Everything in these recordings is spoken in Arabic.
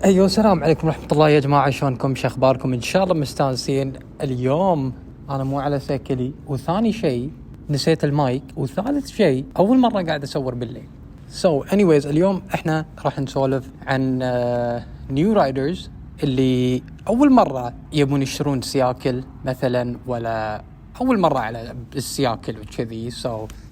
ايوه، السلام عليكم ورحمة الله يا جماعة، شلونكم؟ شو اخباركم؟ ان شاء الله مستانسين. اليوم انا مو على سيكلي، وثاني شيء نسيت المايك، وثالث شيء اول مرة قاعد اصور بالليل. anyways اليوم احنا راح نسولف عن نيو رايدرز اللي اول مرة يبون يشترون سياكل مثلا، ولا اول مرة على السياكل وكذي.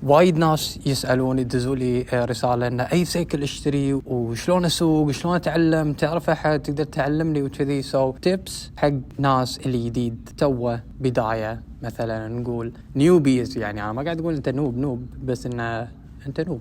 وايد ناس يسألون، يدزوا لي رسالة إن أي سيكل اشتري وشلون أسوق، شلون أتعلم، تعرف أحد تقدر تعلمني وكذي. تيبس حق ناس اللي جديد توه بداية، مثلا نقول نيوبيز. يعني أنا ما قاعد أقول أنت نوب، بس إن أنت نوب.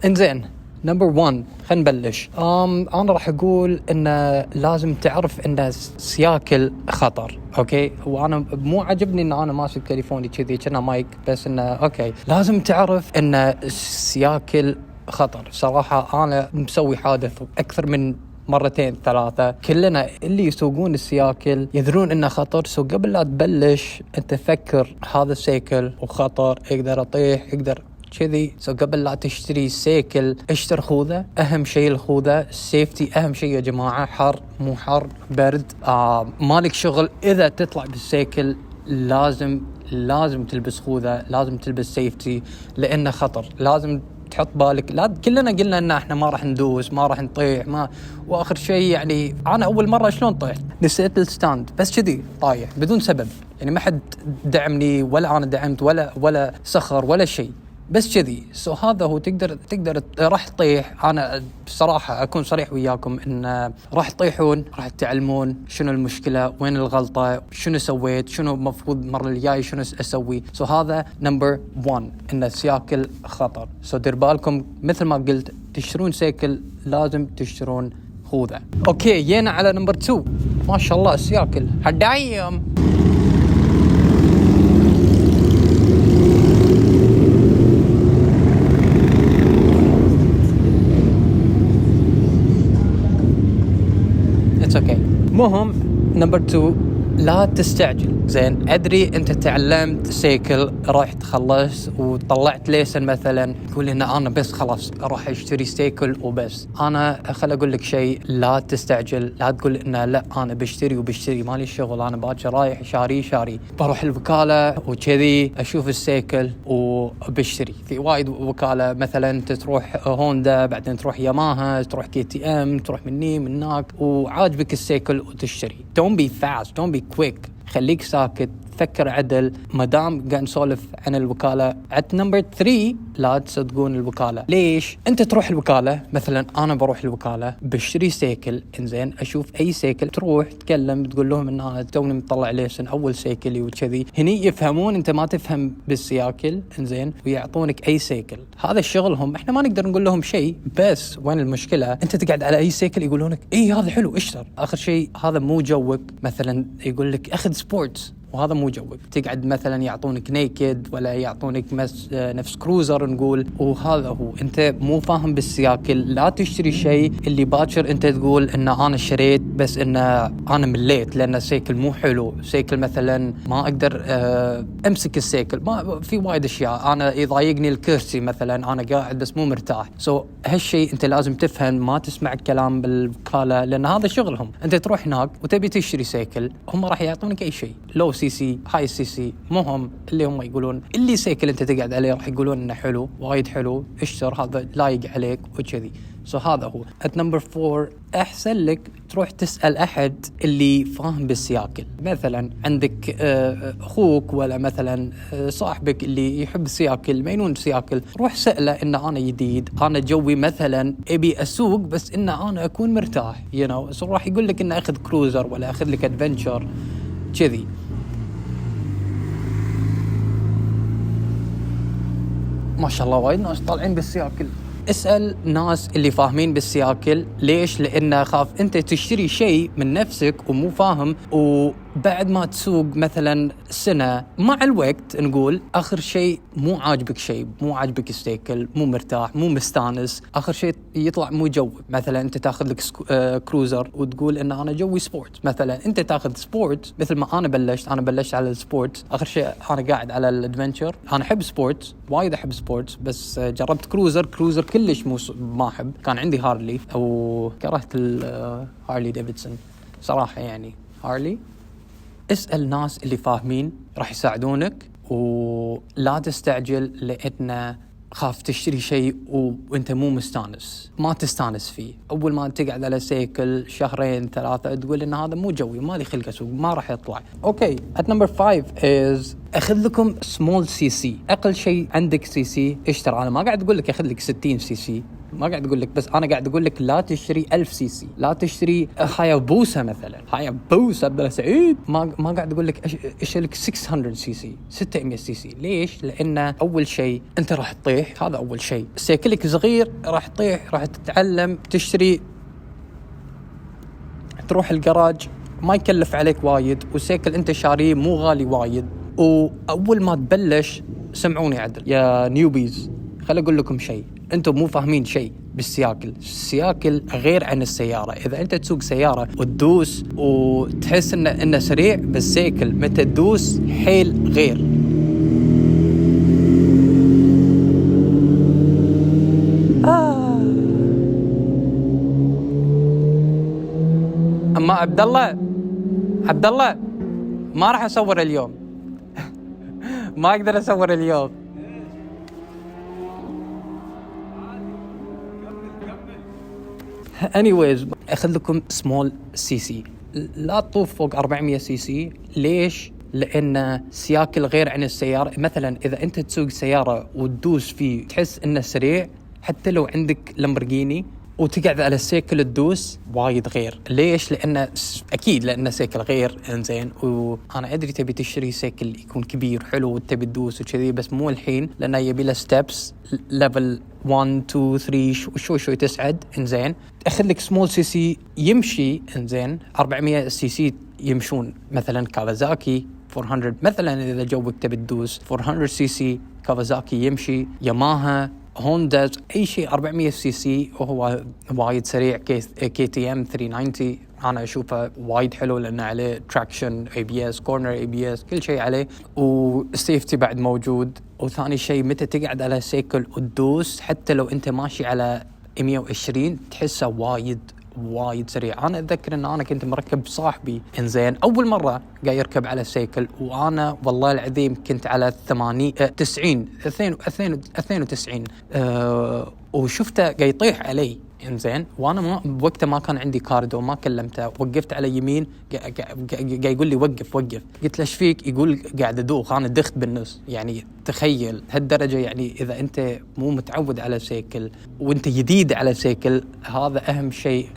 إنزين، نمبر 1 خلينا نبلش. أنا راح أقول إنه لازم تعرف إن السياكل خطر. أوكي، وأنا مو عجبني إن أنا ماسك تليفوني كذي كنا مايك، بس إنه أوكي لازم تعرف إن السياكل خطر. صراحة أنا مسوي حادث أكثر من مرتين ثلاثة. كلنا اللي يسوقون السياكل يدرون إنه خطر. قبل لا تبلش أنت فكر هذا السيكل وخطر، يقدر أطيح، يقدر كذي. قبل لا تشتري سيكل اشتر خوذة. اهم شيء الخوذة، السيفتي اهم شيء يا جماعة. حر مو حر، برد مالك شغل، اذا تطلع بالسيكل لازم تلبس خوذة، لازم تلبس سيفتي، لانه خطر. لازم تحط بالك، لا كلنا قلنا ان احنا ما راح ندوس، ما راح نطيح، واخر شيء يعني انا اول مرة شلون طيحت، نسيت الستاند بس كذي طايح بدون سبب. يعني ما حد دعمني، ولا انا دعمت، ولا سخر ولا شيء، بس كذي. هذا هو. تقدر راح تطيح. انا بصراحه اكون صريح وياكم ان راح تطيحون، راح تتعلمون شنو المشكله، وين الغلطه، شنو سويت، شنو المفروض المره الجايه شنو اسوي. هذا نمبر 1، ان السياكل خطر. دير بالكم، مثل ما قلت تشترون سيكل لازم تشترون خوذه. اوكي، جينا على نمبر 2. ما شاء الله السياكل هدايم. مهم نمبر 2، لا تستعجل. زين، ادري انت تعلمت سيكل، رحت خلصت وطلعت ليسن مثلا، تقول ان انا بس خلاص راح اشتري سيكل وبس. انا خل اقول لك شيء، لا تستعجل. لا تقول ان لا انا بشتري مالي شغل، انا باكر رايح شاري بروح الوكاله وكذي اشوف السيكل وبشتري. في وايد وكاله، مثلا انت تروح هوندا، بعدين تروح ياماها، تروح KTM، تروح مني من هناك، وعاجبك السيكل وتشتري. don't be fast, don't be quick. خليك ساكت، فكر عدل. مدام قاعد نسولف عن الوكالة، عد نمبر 3، لا تصدقون الوكالة. ليش؟ انت تروح الوكالة، مثلا انا بروح الوكالة بشتري سيكل، انزين اشوف اي سيكل، تروح تكلم تقول لهم ان انا توني مطلع ليسن اول سيكلي وكذي. هني يفهمون انت ما تفهم بالسياكل، انزين، ويعطونك اي سيكل. هذا شغلهم، احنا ما نقدر نقول لهم شيء. بس وين المشكلة؟ انت تقعد على اي سيكل يقولونك اي هذا حلو اشتر. اخر شيء هذا مو جوك. مثلا يقول لك اخذ سبورتس، وهذا مو جوك. تقعد مثلا يعطونك نيكد، ولا يعطونك نفس كروزر نقول، وهذا هو. انت مو فاهم بالسياكل، لا تشتري شيء اللي باكر انت تقول ان انا شريت بس ان انا مليت لان السيكل مو حلو. سيكل مثلا ما اقدر امسك السيكل، ما في وايد اشياء، انا يضايقني الكرسي مثلا، انا قاعد بس مو مرتاح. هالشيء انت لازم تفهم، ما تسمع الكلام بالوكالة، لان هذا شغلهم. انت تروح هناك وتبي تشتري سيكل، هم راح يعطونك اي شيء، لو CC هاي CC، مهم اللي هم يقولون. اللي سيكل انت تقعد عليه راح يقولون انه حلو، وايد حلو، اشتر، هذا لايق عليك وكذي. هذا هو. نمبر 4، احسن لك تروح تسأل احد اللي فاهم بالسياكل. مثلا عندك اخوك، ولا مثلا صاحبك اللي يحب السياكل، مينون سياكل، روح سأله ان انا جديد، انا جوي مثلا ابي اسوق، بس ان انا اكون مرتاح راح يقول لك ان اخذ كروزر، ولا اخذ لك ادفنتشر كذي. ما شاء الله وايد ناس طالعين بالسياكل. اسأل ناس اللي فاهمين بالسياكل. ليش؟ لأن خاف أنت تشتري شيء من نفسك ومو فاهم بعد ما تسوق مثلا سنة مع الوقت نقول آخر شيء مو عاجبك شيء، مو عاجبك السيكل، مو مرتاح، مو مستانس، آخر شيء يطلع مو جو. مثلا أنت تاخذ لك كروزر وتقول إن أنا جوي سبورت. مثلا أنت تاخذ سبورت مثل ما أنا بلشت على السبورت. آخر شيء أنا قاعد على الادفنتشر. أنا أحب سبورت، وايد أحب سبورت، بس جربت كروزر كلش ما أحب. كان عندي هارلي أو كرهت هارلي ديفيدسون صراحة. يعني هارلي، اسأل ناس اللي فاهمين راح يساعدونك، ولا تستعجل لأن خاف تشتري شيء وانت مو مستانس، ما تستانس فيه. اول ما تقعد على سيكل شهرين ثلاثة تقول ان هذا مو جوي، ما لي خلق اسوق، ما راح يطلع. اوكي، at number 5 is اخذ لكم small cc. اقل شيء عندك cc اشتري. انا ما قاعد اقول لك اخذ لك 60 cc، ما قاعد اقول لك، بس انا قاعد اقول لك لا تشتري 1000 سي سي، لا تشتري هايابوسا مثلا، هايابوسا عبد سعيد. ما قاعد اقول لك اشتري لك 600 سي سي، 600 سي سي. ليش؟ لان اول شيء انت راح تطيح، هذا اول شيء. سيكلك صغير راح تطيح، راح تتعلم تشتري، تروح الجراج ما يكلف عليك وايد، وسيكل انت شاريه مو غالي وايد. واول ما تبلش، سمعوني عدل يا نيوبيز، خل اقول لكم شيء، انتم مو فاهمين شيء بالسياكل. السياكل غير عن السيارة. اذا انت تسوق سيارة وتدوس وتحس انه سريع، بالسيكل متى تدوس حيل غير. اما عبد الله ما راح اصور اليوم. ما اقدر اصور اليوم. anyways، اخذ لكم small cc، لا تطوف فوق 400 سي سي. ليش؟ لان سياكل غير عن السيارة. مثلا اذا انت تسوق سيارة وتدوس فيه تحس انه سريع، حتى لو عندك لامبورجيني وتقعد على السيكل تدوس، وايد غير. ليش؟ لأن أكيد لأن سيكل غير. إنزين، وأنا أدري تبي تشتري سيكل يكون كبير حلو وتبي تدوس وكذي، بس مو الحين، لأنه يبي له ستيبس، ليفل 1 2 3 شوي تصعد. إنزين، أخذ لك سمول سي سي يمشي. إنزين، 400 سي سي يمشون. مثلا كاوازاكي 400، مثلا إذا جوك تبي تدوس 400 سي سي كاوازاكي يمشي. ياماها، هوندا، اي شيء 400 سي سي وهو وايد سريع. كي تي ام 390 انا اشوفه وايد حلو، لانه عليه تراكشن، اي بي اس، كورنر اي بي اس، كل شيء عليه، والسيفتي بعد موجود. وثاني شيء متى تقعد على سيكل وتدوس، حتى لو انت ماشي على 120 تحسه وايد سريع. انا اتذكر ان انا كنت مركب صاحبي، انزين، اول مره قاعد يركب على سيكل، وانا والله العظيم كنت على 92 وشفته قاعد يطيح علي. انزين، وانا بوقته ما كان عندي كاردو، ما كلمته، وقفت على يمين، قاعد يقول لي وقف. قلت له ايش فيك؟ يقول قاعد ادوخ. انا دخت بالنص. يعني تخيل هالدرجه. يعني اذا انت مو متعود على سيكل وانت جديد على سيكل، هذا اهم شيء.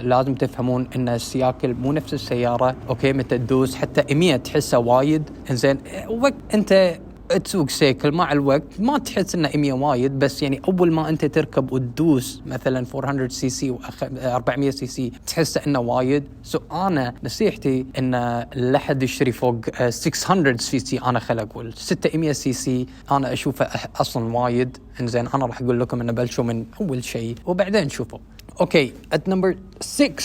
لازم تفهمون ان السياكل مو نفس السياره. اوكي، متى تدوس حتى 100 تحسه وايد. انزين، وقت انت تسوق سيكل مع الوقت ما تحس انه 100 وايد، بس يعني اول ما انت تركب وتدوس مثلا 400 سي سي و 400 سي سي تحس انه وايد. انا نصيحتي ان لا حد يشتري فوق 600 سي سي. انا خل اقول 600 سي سي انا اشوفه اصلا وايد. انزين، انا راح اقول لكم انه بلشوا من اول شيء وبعدين شوفوا. اوكي، at number 6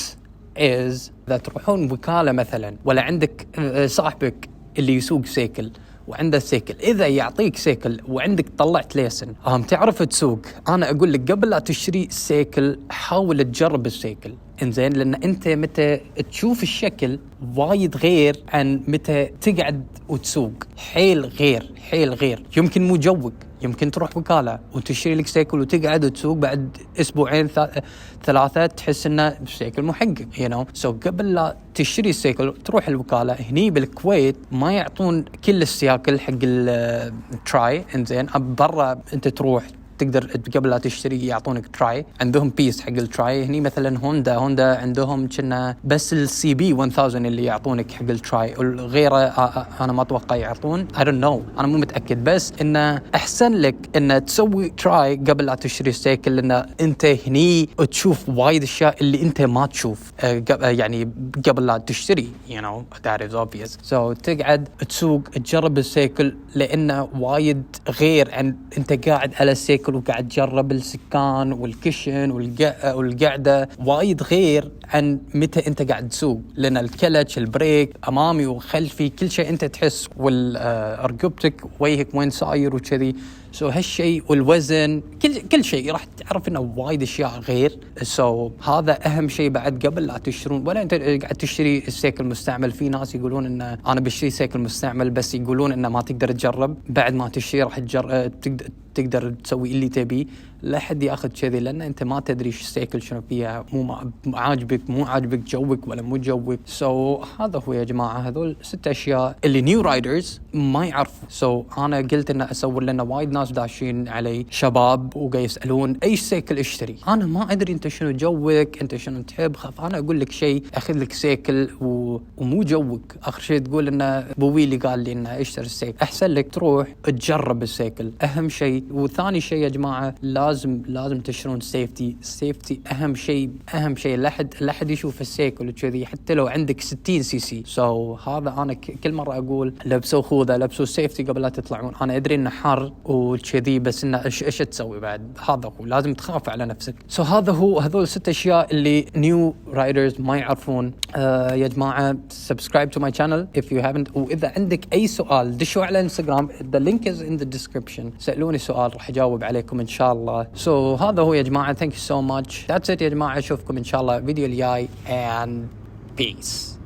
is اذا تروحون وكالة مثلا، ولا عندك صاحبك اللي يسوق سيكل وعنده سيكل، إذا يعطيك سيكل وعندك طلعت ليسن تعرف تسوق، أنا أقول لك قبل لا تشتري سيكل حاول تجرب السيكل. إنزين، لأن أنت متى تشوف الشكل وايد غير عن متى تقعد وتسوق. حيل غير. يمكن مو جوك، يمكن تروح وكالة وتشتري لك سيكل وتقعد وتسوق، بعد أسبوعين 3 تحس إنه السيكل مو حقك. قبل لا تشتري السيكل تروح الوكالة. هني بالكويت ما يعطون كل السياكل حق التراي. إنزين، برا أنت تروح تقدر قبل لا تشتري يعطونك تراي. عندهم بيس حق التراي. هني مثلا هوندا عندهم كنا بس السي بي 1000 اللي يعطونك حق التراي، وغيره انا ما اتوقع يعطون. I don't know، انا مو متاكد، بس انه احسن لك ان تسوي تراي قبل لا تشتري السيكل، لان انت هني تشوف وايد اشياء اللي انت ما تشوف يعني قبل لا تشتري. you know that is obvious. so تقعد تسوق تجرب السيكل، لانه وايد غير عن انت قاعد على السيكل وقاعد تجرب السكان والكشن والقعده، وايد غير عن متى انت قاعد تسوق، لان الكلتش البريك امامي وخلفي كل شيء انت تحس، والرقبتك وجهك وين صاير وكذي. هالشيء والوزن كل شيء راح تعرف انه وايد اشياء غير. هذا اهم شيء بعد قبل لا تشترون. ولا انت قاعد تشتري السيكل مستعمل. في ناس يقولون ان انا بشتري سيكل مستعمل، بس يقولون انه ما تقدر تجرب بعد ما تشتري، راح تقدر تسوي اللي تبيه. لا حد ياخذ كذي، لان انت ما تدري السيكل شنو فيها، مو عاجبك مو عاجبك، جوك ولا مو جوك. هذا هو يا جماعه، هذول 6 اشياء اللي نيو رايدرز ما يعرفوا. انا قلت ان اسوي لنا وايد ناس داشين علي شباب وقاعد يسالون اي سيكل اشتري. انا ما ادري انت شنو جوك، انت شنو تحب. خاف انا اقول لك شيء اخذ لك سيكل ومو جوك، اخر شيء تقول انه ابوي اللي قال لي انه اشتري السيكل. احسن لك تروح تجرب السيكل، اهم شيء. وثاني شيء يا جماعه، لازم تشترون سيفتي اهم شيء. لا حد يشوف السيكل وكذي، حتى لو عندك 60 سي سي. هذا انا كل مره اقول لبسوا خوذه، لبسوا سيفتي قبل لا تطلعون. انا ادري انه حر وكذي، بس انه ايش تسوي بعد؟ هذا هو، لازم تخاف على نفسك. هذول 6 اشياء اللي نيو رايدرز ما يعرفون. يا جماعه subscribe to my channel if you haven't. واذا عندك اي سؤال دشوا على انستغرام، the link is in the description. سألوني سؤال راح اجاوب عليكم ان شاء الله. هذا هو يا جماعه. thank you so much. that's it يا جماعه. اشوفكم ان شاء الله فيديو الجاي and peace.